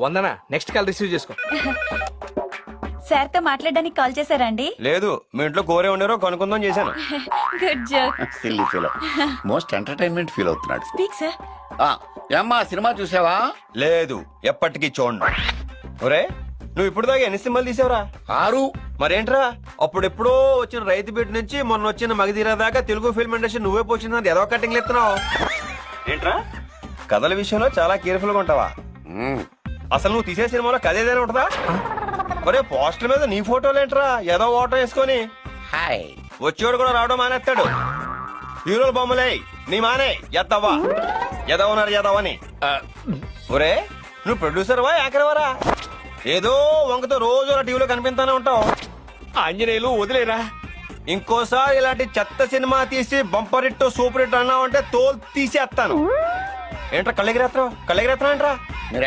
వందనా next call receive చేసుకో. Sir తో మాట్లాడడానికి కాల్ చేశారండి? లేదు, మీ ఇంట్లో కోరే ఉండరో కనుక్కుందాం చేశాను. Good joke. Silly feel most entertainment feel అవుతున్నాడు. Speak sir. ఏమ్మా సినిమా చూసావా? లేదు, ఎప్పటికీ చూడండి. ఒరే, నువ్వు ఇప్పుడు దాకా ఎన్ని సినిమాలు తీసావురా? 6. మరేంట్రా, అప్పుడెప్పుడో వచ్చిన రైతు బిడ్డ నుంచి మొన్న వచ్చిన మగధీర దాకా తెలుగు ఫిల్మ్ ఇండస్ట్రీ నువ్వే పోషిందని ఏదో కటింగ్లు ఎత్తున్నావు ఏంట్రా? కథల విషయంలో చాలా కేర్ఫుల్ గా ఉంటావా? అసలు నువ్వు తీసే సినిమాలో కథ ఏదైనా ఉంటుందా? ఒరే, పోస్టర్ మీద నీ ఫోటోలేంట్రా ఏదో ఓటం వేసుకొని? హాయ్. వచ్చేవాడు కూడా రావడం మానేస్తాడు. హీరోల బొమ్మలే నీ మానే ఎద్దవా ఎదవన్నారు ఎదవని. ఒరే, నువ్వు ప్రొడ్యూసర్ వా యాకరవరా? ఏదో వంకతో రోజు అలా టీవీలో కనిపిస్తానే ఉంటావు. ఆంజనేయులు వదిలేరా. ఇంకోసారి ఇలాంటి చెత్త సినిమా తీసి బంపర్ హిట్ సూపర్ హిట్ అన్నావు అంటే తోలు తీసేస్తాను. ఏంట్రా కళ్ళెగిరేస్తున్నావు? కళ్ళెగిరేస్తున్నావు ఏంట్రా? మీరు